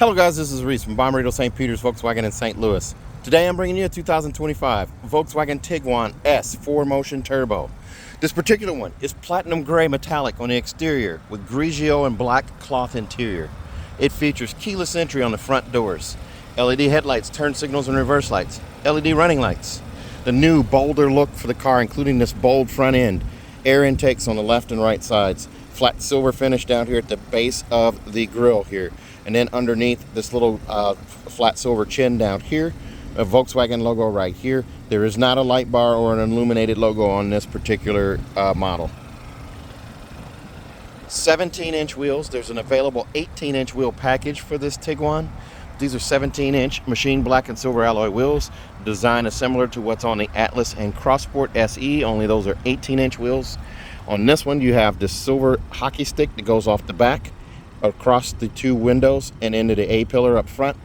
Hello guys, this is Reese from Bommarito St. Peter's Volkswagen in St. Louis. Today I'm bringing you a 2025 Volkswagen Tiguan S 4Motion Turbo. This particular one is platinum gray metallic on the exterior with Grigio and black cloth interior. It features keyless entry on the front doors, LED headlights, turn signals and reverse lights, LED running lights. The new bolder look for the car, including this bold front end, air intakes on the left and right sides, flat silver finish down here at the base of the grille here. And then underneath this little flat silver chin down here, a Volkswagen logo right here. There is not a light bar or an illuminated logo on this particular model. 17-inch wheels. There's an available 18-inch wheel package for this Tiguan. These are 17-inch machine black and silver alloy wheels. Design is similar to what's on the Atlas and Crossport SE, only those are 18-inch wheels. On this one you have this silver hockey stick that goes off the back, across the two windows and into the A-pillar up front.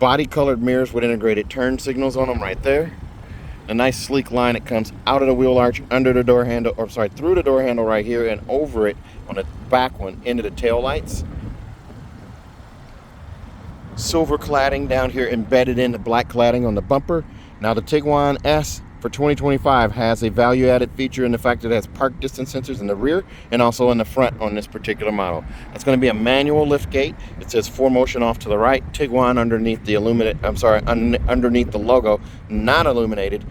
Body colored mirrors with integrated turn signals on them right there. A nice sleek line that comes out of the wheel arch, under the door handle, or sorry, through the door handle right here and over it on the back one into the tail lights. Silver cladding down here embedded in the black cladding on the bumper. Now the Tiguan S for 2025 has a value added feature in the fact that it has park distance sensors in the rear and also in the front on this particular model. It's going to be a manual lift gate. It says 4Motion off to the right, Tiguan underneath the underneath the logo, not illuminated.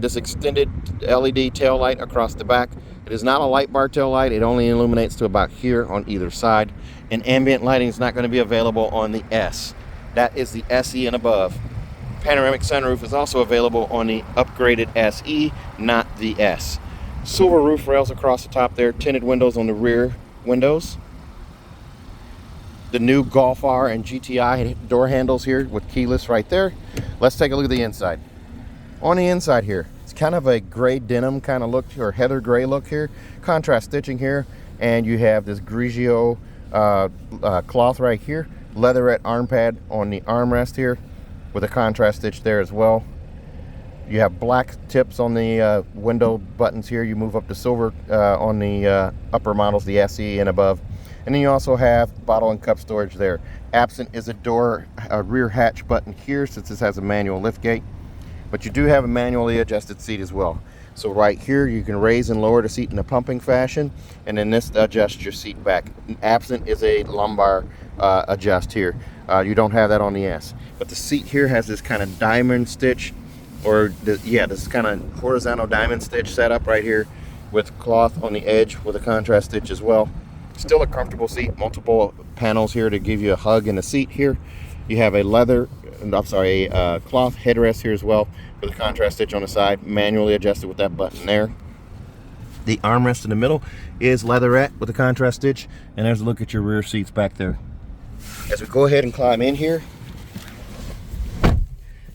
This extended LED tail light across the back. It is not a light bar tail light. It only illuminates to about here on either side. And ambient lighting is not going to be available on the S. That is the SE and above. Panoramic sunroof is also available on the upgraded SE, not the S. Silver roof rails across the top there, tinted windows on the rear windows. The new Golf R and GTI door handles here with keyless right there. Let's take a look at the inside. On the inside here, it's kind of a gray denim kind of look, or heather gray look here. Contrast stitching here, and you have this Grigio cloth right here. Leatherette arm pad on the armrest here, with a contrast stitch there as well. You have black tips on the window buttons here. You move up to silver on the upper models, the SE and above. And then you also have bottle and cup storage there. Absent is a rear hatch button here, since this has a manual lift gate. But you do have a manually adjusted seat as well. So right here you can raise and lower the seat in a pumping fashion, and then this adjusts your seat back. Absent is a lumbar adjust here. You don't have that on the S. But the seat here has this kind of diamond stitch, this kind of horizontal diamond stitch setup right here with cloth on the edge with a contrast stitch as well. Still a comfortable seat, multiple panels here to give you a hug in the seat here. You have a cloth headrest here as well with a contrast stitch on the side, manually adjusted with that button there. The armrest in the middle is leatherette with a contrast stitch, and there's a look at your rear seats back there. As we go ahead and climb in here,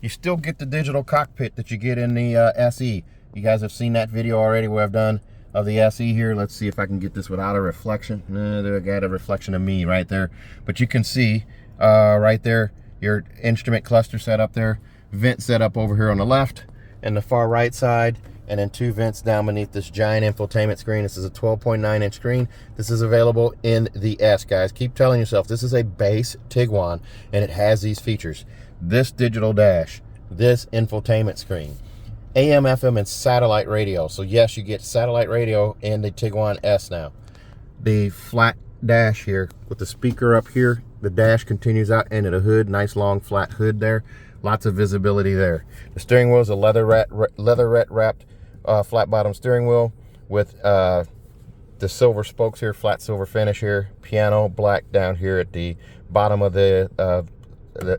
you still get the digital cockpit that you get in the SE. You guys have seen that video already where I've done of the SE here. Let's see if I can get this without a reflection. I got a reflection of me right there. But you can see right there your instrument cluster set up there, vent set up over here on the left and the far right side, and then two vents down beneath this giant infotainment screen. This is a 12.9-inch screen. This is available in the S, guys. Keep telling yourself this is a base Tiguan, and it has these features. This digital dash, this infotainment screen, AM, FM, and satellite radio. So yes, you get satellite radio in the Tiguan S now. The flat dash here with the speaker up here. The dash continues out into the hood. Nice long flat hood there. Lots of visibility there. The steering wheel is a leatherette wrapped flat bottom steering wheel with the silver spokes here, flat silver finish here, piano black down here at the bottom of the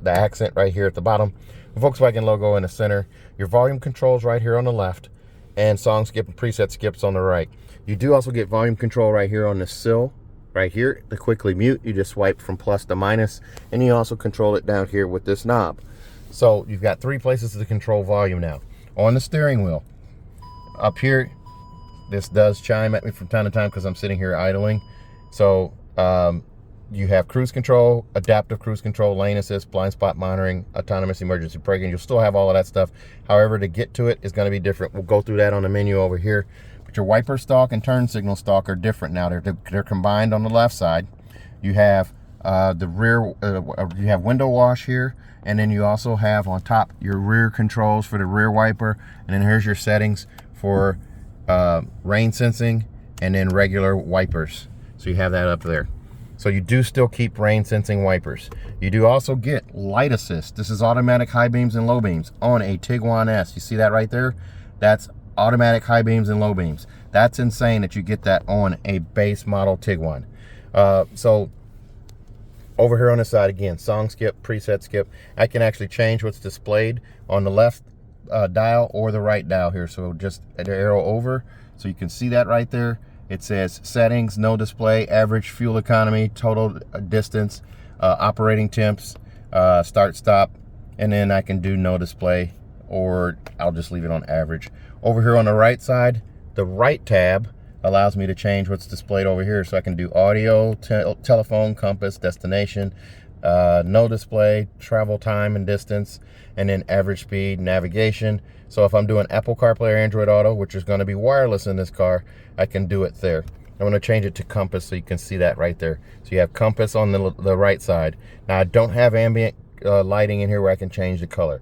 accent right here at the bottom. Volkswagen logo in the center. Your volume controls right here on the left, and song skip and preset skips on the right. You do also get volume control right here on the sill right here to quickly mute. You just swipe from plus to minus, and you also control it down here with this knob. So you've got three places to control volume now. On the steering wheel up here, this does chime at me from time to time because I'm sitting here idling. So you have cruise control, adaptive cruise control, lane assist, blind spot monitoring, autonomous emergency braking. You'll still have all of that stuff. However, to get to it is going to be different. We'll go through that on the menu over here. But your wiper stalk and turn signal stalk are different now. They're combined on the left side. You have The rear, you have window wash here, and then you also have on top your rear controls for the rear wiper, and then here's your settings for rain sensing and then regular wipers. So you have that up there. So you do still keep rain sensing wipers. You do also get light assist. This is automatic high beams and low beams on a Tiguan S. You see that right there? That's automatic high beams and low beams. That's insane that you get that on a base model Tiguan. So over here on the side, again, song skip, preset skip. I can actually change what's displayed on the left dial or the right dial here. So just an arrow over, so you can see that right there. It says settings, no display, average fuel economy, total distance, operating temps, start, stop, and then I can do no display, or I'll just leave it on average. Over here on the right side, the right tab allows me to change what's displayed over here. So I can do audio, telephone, compass, destination, no display, travel time and distance, and then average speed, navigation. So if I'm doing Apple CarPlay or Android Auto, which is going to be wireless in this car, I can do it there. I'm going to change it to compass so you can see that right there. So you have compass on the right side. Now I don't have ambient lighting in here where I can change the color.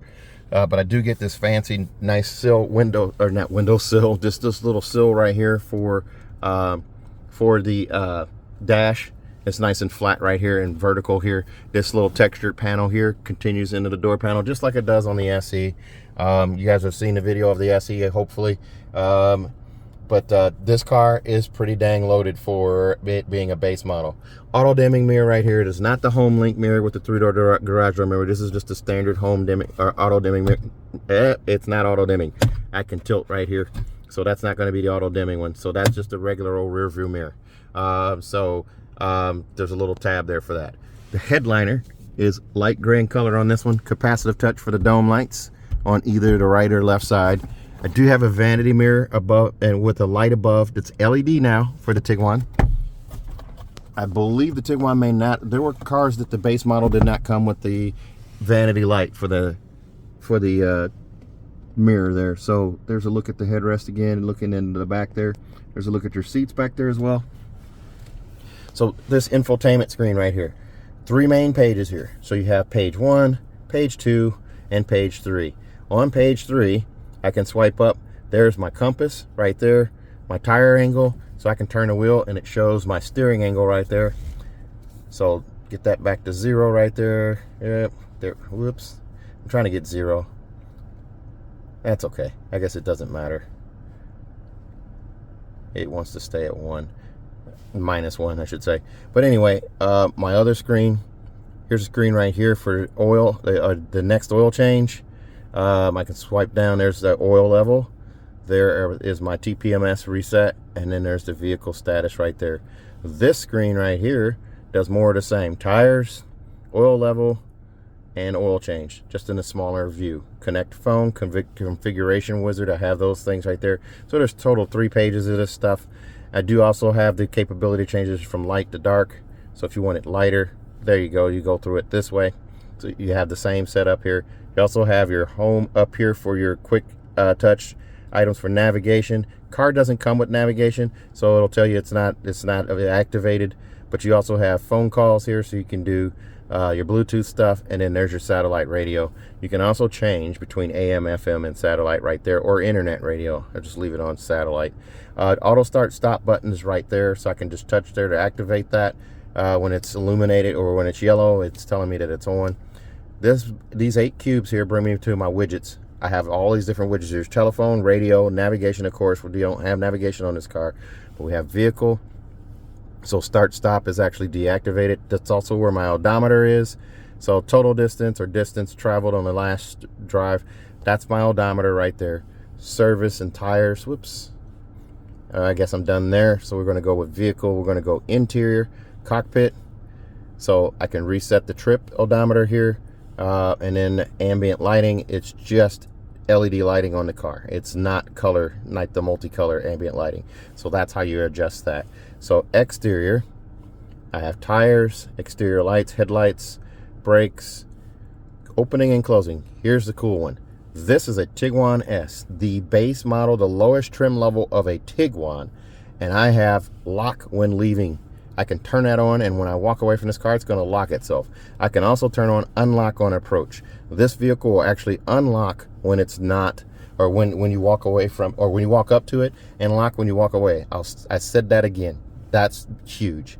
But I do get this fancy, nice sill window, or not window sill, just this little sill right here for the dash. It's nice and flat right here and vertical here. This little textured panel here continues into the door panel just like it does on the SE. You guys have seen the video of the SE, hopefully. But this car is pretty dang loaded for it being a base model. Auto dimming mirror right here. It is not the home link mirror with the 3-door garage door mirror. This is just a standard home dimming or auto dimming mirror. It's not auto dimming. I can tilt right here, so that's not going to be the auto dimming one. So that's just a regular old rear view mirror. There's a little tab there for that. The headliner is light gray in color on this one. Capacitive touch for the dome lights on either the right or left side. I do have a vanity mirror above and with a light above that's LED now for the Tiguan. I believe the Tiguan may not. There were cars that the base model did not come with the vanity light for the mirror there. So there's a look at the headrest again, looking into the back there. There's a look at your seats back there as well. So this infotainment screen right here, 3 main pages here. So you have page 1, page 2, and page 3. On page 3, I can swipe up. There's my compass right there, my tire angle, so I can turn the wheel and it shows my steering angle right there. So get that back to 0 right there. Yep, there. Whoops. I'm trying to get 0. That's okay. I guess it doesn't matter. It wants to stay at 1. -1, I should say. But anyway, my other screen, here's a screen right here for oil, the next oil change. I can swipe down. There's the oil level. There is my TPMS reset, and then there's the vehicle status right there. This screen right here does more of the same. Tires, oil level, and oil change, just in a smaller view. Connect phone, configuration wizard. I have those things right there. So there's total 3 pages of this stuff. I do also have the capability changes from light to dark. So if you want it lighter, there you go. You go through it this way. So you have the same setup here. You also have your home up here for your quick touch items for navigation. Car doesn't come with navigation, so it'll tell you it's not activated. But you also have phone calls here, so you can do your Bluetooth stuff, and then there's your satellite radio. You can also change between AM, FM, and satellite right there, or internet radio. I'll just leave it on satellite. Auto start stop button is right there, so I can just touch there to activate that. When it's illuminated or when it's yellow, it's telling me that it's on. These 8 cubes here bring me to my widgets. I have all these different widgets. There's telephone, radio, navigation. Of course, we don't have navigation on this car, but we have vehicle. So start stop is actually deactivated. That's also where my odometer is. So total distance or distance traveled on the last drive. That's my odometer right there. Service and tires. Whoops. I guess I'm done there. So we're going to go with vehicle. We're going to go interior, cockpit. So I can reset the trip odometer here. And then ambient lighting, it's just LED lighting on the car. It's not color, not the multicolor ambient lighting. So that's how you adjust that. So exterior, I have tires, exterior lights, headlights, brakes, opening and closing. Here's the cool one. This is a Tiguan S, the base model, the lowest trim level of a Tiguan. And I have lock when leaving I can turn that on, and when I walk away from this car, it's going to lock itself. I can also turn on unlock on approach. This vehicle will actually unlock when it's not, or when you walk away from, or when you walk up to it, and lock when you walk away. I said that again. That's huge.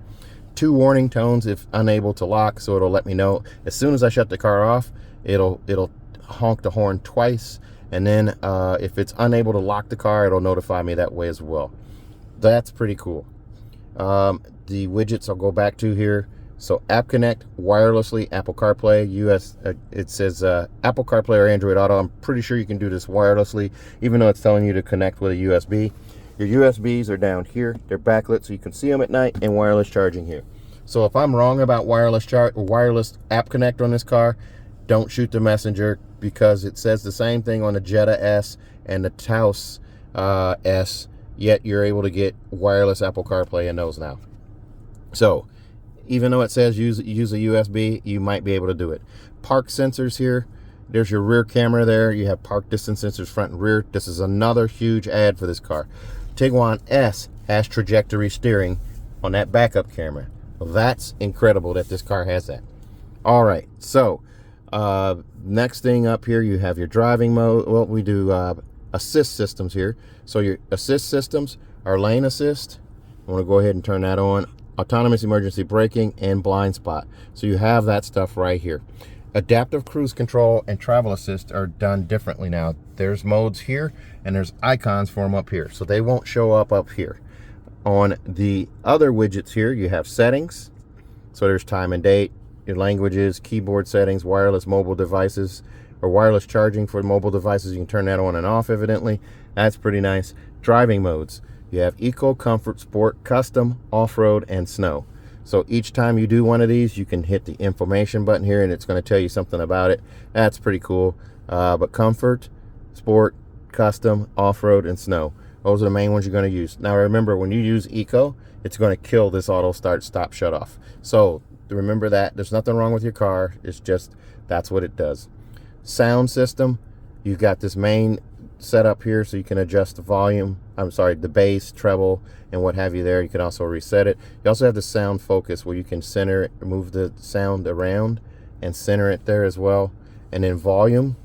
2 warning tones if unable to lock, so it'll let me know as soon as I shut the car off. It'll honk the horn twice, and then if it's unable to lock the car, it'll notify me that way as well. That's pretty cool. The widgets I'll go back to here. So App Connect wirelessly, Apple CarPlay, it says Apple CarPlay or Android Auto. I'm pretty sure you can do this wirelessly, even though it's telling you to connect with a USB. Your USBs are down here. They're backlit, so you can see them at night, and wireless charging here. So if I'm wrong about wireless App Connect on this car, don't shoot the messenger, because it says the same thing on the Jetta S and the Taos S, yet you're able to get wireless Apple CarPlay in those now. So even though it says use a USB, you might be able to do it. Park sensors here. There's your rear camera there. You have park distance sensors front and rear. This is another huge add for this car. Tiguan S has trajectory steering on that backup camera. Well, that's incredible that this car has that. All right, so next thing up here, you have your driving mode. Well, we do assist systems here. So your assist systems are lane assist. I want to go ahead and turn that on. Autonomous emergency braking and blind spot. So you have that stuff right here. Adaptive cruise control and travel assist are done differently now. There's modes here, and there's icons for them up here, so they won't show up here. On the other widgets here, you have settings. So there's time and date, your languages, keyboard settings, wireless mobile devices, or wireless charging for mobile devices. You can turn that on and off, evidently. That's pretty nice. Driving modes. You have Eco, Comfort, Sport, Custom, Off-Road, and Snow. So each time you do one of these, you can hit the information button here, and it's going to tell you something about it. That's pretty cool. But Comfort, Sport, Custom, Off-Road, and Snow. Those are the main ones you're going to use. Now remember, when you use Eco, it's going to kill this auto start, stop, shut off. So remember that. There's nothing wrong with your car. It's just, that's what it does. Sound system. You've got this main setup here, so you can adjust the volume. The bass, treble, and what have you there. You can also reset it. You also have the sound focus, where you can center it, move the sound around and center it there as well. And then volume,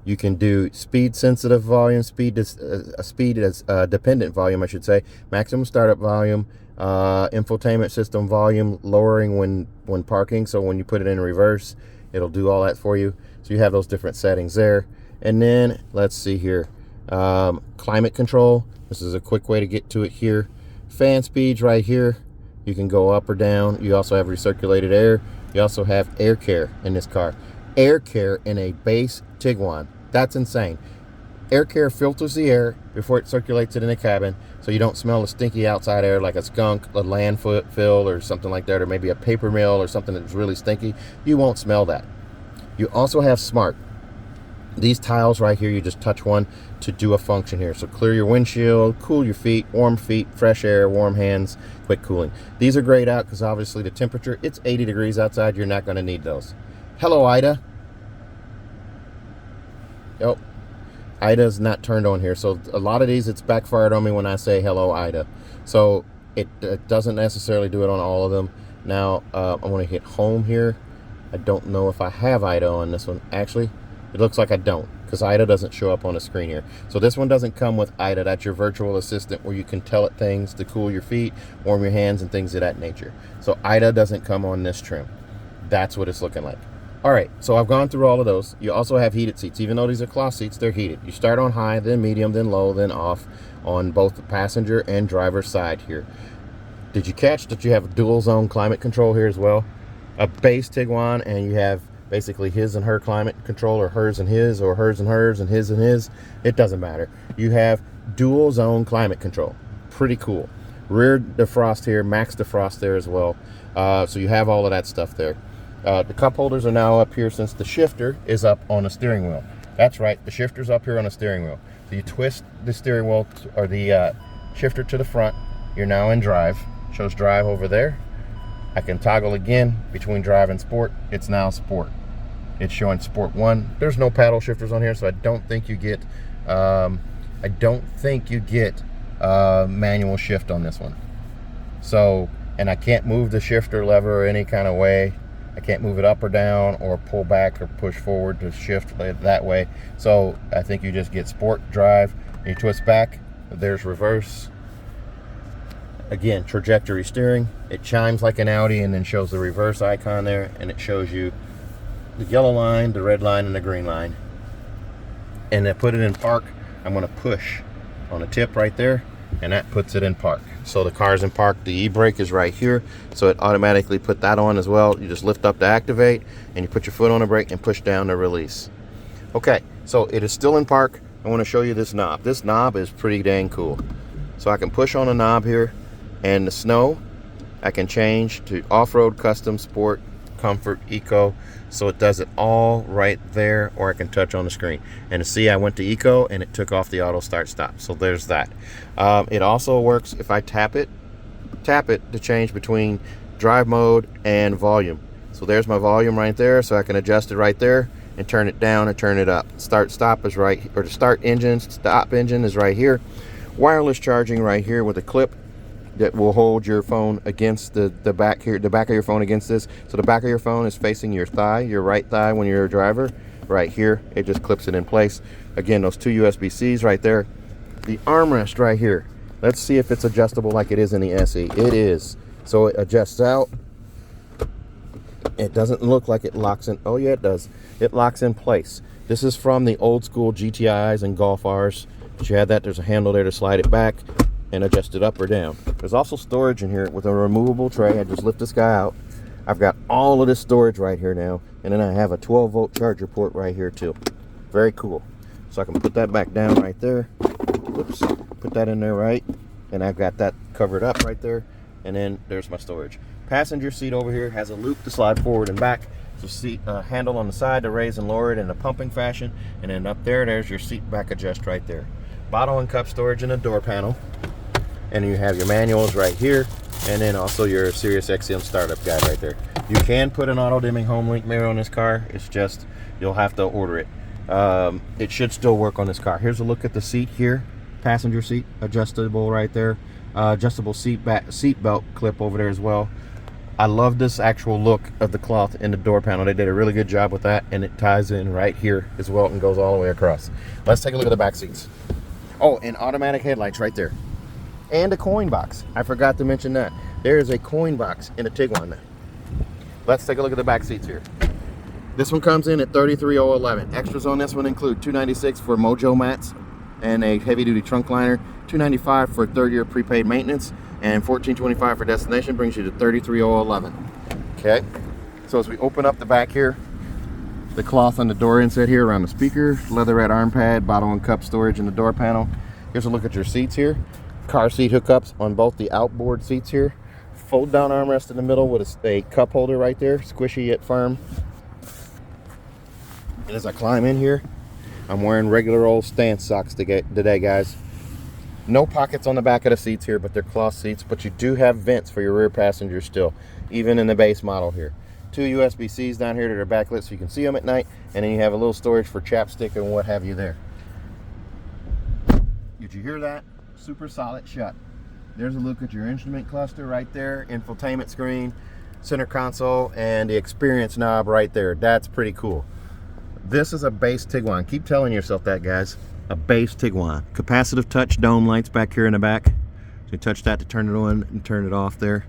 you can do speed sensitive volume, speed dependent volume, I should say, maximum startup volume, infotainment system volume, lowering when parking. So when you put it in reverse, it'll do all that for you. So you have those different settings there. And then let's see here, climate control. This is a quick way to get to it here. Fan speeds right here. You can go up or down. You also have recirculated air. You also have air care in this car. Air care in a base Tiguan. That's insane. Air care filters the air before it circulates it in the cabin, so you don't smell the stinky outside air like a skunk, a landfill, or something like that, or maybe a paper mill or something that's really stinky. You won't smell that. You also have smart. These tiles right here, you just touch one to do a function here. So clear your windshield, cool your feet, fresh air, warm hands, quick cooling. These are grayed out because obviously the temperature, it's 80 degrees outside. You're not going to need those. Hello, Ida. Oh, Ida's not turned on here. So a lot of these, it's backfired on me when I say hello, Ida. So it doesn't necessarily do it on all of them. Now, I want to hit home here. I don't know if I have Ida on this one. Actually, it looks like I don't, because Ida doesn't show up on the screen here. So this one doesn't come with Ida. That's your virtual assistant, where you can tell it things to cool your feet, warm your hands, and things of that nature. So Ida doesn't come on this trim. That's what it's looking like. All right, so I've gone through all of those. You also have heated seats. Even though these are cloth seats, they're heated. You start on high, then medium, then low, then off on both the passenger and driver side here. Did you catch that you have dual zone climate control here as well? A base Tiguan, and you have basically his and her climate control, or hers and his, or hers and hers, and his. It doesn't matter. You have dual zone climate control. Pretty cool. Rear defrost here, max defrost there as well. So you have all of that stuff there. The cup holders are now up here since the shifter is up on the steering wheel. That's right, the shifter's up here on the steering wheel. So you twist the steering wheel, or the shifter to the front. You're now in drive. Shows drive over there. I can toggle again between drive and sport. It's now sport. It's showing sport 1. There's no paddle shifters on here, so I don't think you get manual shift on this one. So and I can't move the shifter lever any kind of way. I can't move it up or down or pull back or push forward to shift that way. So I think you just get sport drive, and you twist back, there's reverse. Again, trajectory steering. It chimes like an Audi and then shows the reverse icon there, and it shows you the yellow line, the red line, and the green line. And to put it in park, I'm going to push on the tip right there, and that puts it in park. So the car's in park. The e-brake is right here, so it automatically put that on as well. You just lift up to activate, and you put your foot on the brake and push down to release. Okay, so it is still in park. I want to show you this knob. This knob is pretty dang cool. So I can push on a knob here, and the snow, I can change to off-road, custom, sport, comfort, eco. So it does it all right there, or I can touch on the screen. And see, I went to eco and it took off the auto start stop. So there's that. It also works if I tap it to change between drive mode and volume. So there's my volume right there, so I can adjust it right there and turn it down and turn it up. Start stop is right, or the start engine, stop engine is right here. Wireless charging right here with a clip that will hold your phone against the back here, the back of your phone against this. So the back of your phone is facing your thigh, your right thigh when you're a driver. Right here, it just clips it in place. Again, those two USB-Cs right there. The armrest right here. Let's see if it's adjustable like it is in the SE. It is. So it adjusts out. It doesn't look like it locks in. Oh yeah, it does. It locks in place. This is from the old school GTIs and Golf Rs. But you had that, there's a handle there to slide it back and adjust it up or down. There's also storage in here with a removable tray. I just lift this guy out. I've got all of this storage right here now, and then I have a 12-volt charger port right here too. Very cool. So I can put that back down right there. Oops, put that in there right, and I've got that covered up right there, and then there's my storage. Passenger seat over here has a loop to slide forward and back. So seat handle on the side to raise and lower it in a pumping fashion, and then up there's your seat back adjust right there. Bottle and cup storage in the door panel. And you have your manuals right here, and then also your Sirius XM startup guide right there. You can put an auto dimming home link mirror on this car. It's just you'll have to order it. It should still work on this car. Here's a look at the seat here. Passenger seat, adjustable right there. Adjustable seat belt clip over there as well. I love this actual look of the cloth in the door panel. They did a really good job with that, and it ties in right here as well and goes all the way across. Let's take a look at the back seats. Oh, and automatic headlights right there. And a coin box. I forgot to mention that. There is a coin box in the Tiguan. Let's take a look at the back seats here. This one comes in at $33,011. Extras on this one include $296 for Mojo mats and a heavy-duty trunk liner, $295 for third-year prepaid maintenance, and $1425 for destination brings you to $33,011. Okay. So as we open up the back here, the cloth on the door inset here around the speaker, leatherette arm pad, bottle and cup storage in the door panel. Here's a look at your seats here. Car seat hookups on both the outboard seats here. Fold down armrest in the middle with a cup holder right there, squishy yet firm. And as I climb in here, I'm wearing regular old stance socks today, guys. No pockets on the back of the seats here, but they're cloth seats. But you do have vents for your rear passengers still, even in the base model here. Two USB-Cs down here that are backlit so you can see them at night, and then you have a little storage for chapstick and what have you there. Did you hear that? Super solid shut. There's a look at your instrument cluster right there, infotainment screen, center console, and the experience knob right there. That's pretty cool. This is a base Tiguan. Keep telling yourself that, guys. A base Tiguan. Capacitive touch dome lights back here in the back. So you touch that to turn it on and turn it off there.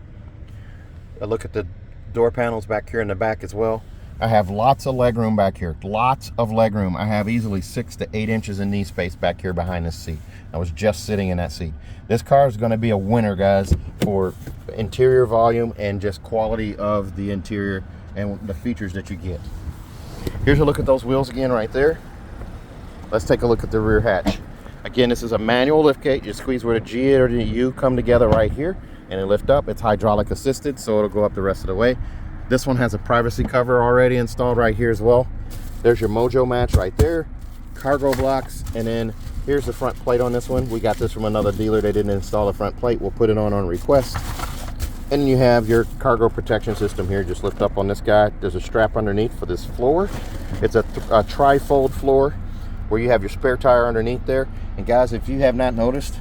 A look at the door panels back here in the back as well. I have lots of leg room back here. Lots of leg room. I have easily 6 to 8 inches in knee space back here behind this seat. I was just sitting in that seat. This car is going to be a winner, guys, for interior volume and just quality of the interior and the features that you get. Here's a look at those wheels again right there. Let's take a look at the rear hatch. Again, this is a manual liftgate. You squeeze where the G or the U come together right here and it lift up. It's hydraulic assisted, so it'll go up the rest of the way. This one has a privacy cover already installed right here as well. There's your Mojo match right there, cargo blocks, and then here's the front plate on this one. We got this from another dealer. They didn't install the front plate. We'll put it on request. And you have your cargo protection system here. Just lift up on this guy. There's a strap underneath for this floor. It's a tri-fold floor where you have your spare tire underneath there. And guys, if you have not noticed,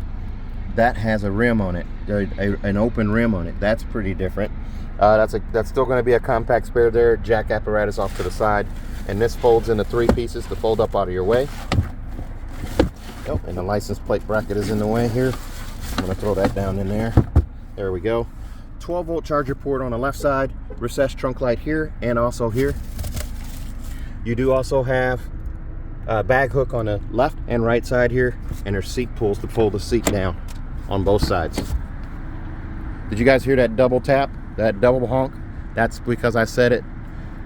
that has a rim on it, an open rim on it. That's pretty different. That's still going to be a compact spare there. Jack apparatus off to the side, and this folds into 3 pieces to fold up out of your way. Yep, and the license plate bracket is in the way here. I'm going to throw that down in there. There we go. 12-volt charger port on the left side, recessed trunk light here and also here. You do also have a bag hook on the left and right side here, and there's seat pulls to pull the seat down on both sides. Did you guys hear that double tap, that double honk? That's because I said it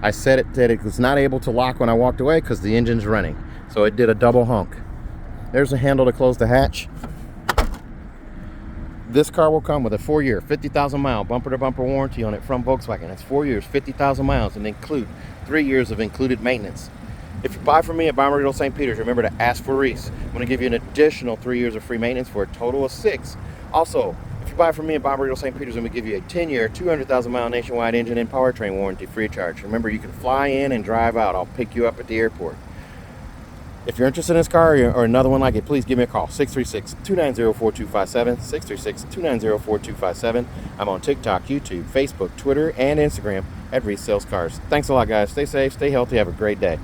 that it was not able to lock when I walked away because the engine's running. So it did a double honk. There's a handle to close the hatch. This car will come with a 4-year, 50,000 mile bumper-to-bumper warranty on it from Volkswagen. That's 4 years, 50,000 miles, and include 3 years of included maintenance. If you buy from me at Bommarito St. Peter's, remember to ask for Reese. I'm going to give you an additional 3 years of free maintenance for a total of 6. Also, if you buy from me at Bommarito St. Peter's, I'm going to give you a 10-year, 200,000 mile nationwide engine and powertrain warranty free of charge. Remember, you can fly in and drive out. I'll pick you up at the airport. If you're interested in this car or another one like it, please give me a call. 636-290-4257. 636-290-4257. I'm on TikTok, YouTube, Facebook, Twitter, and Instagram at Reese Sells Cars. Thanks a lot, guys. Stay safe, stay healthy, have a great day.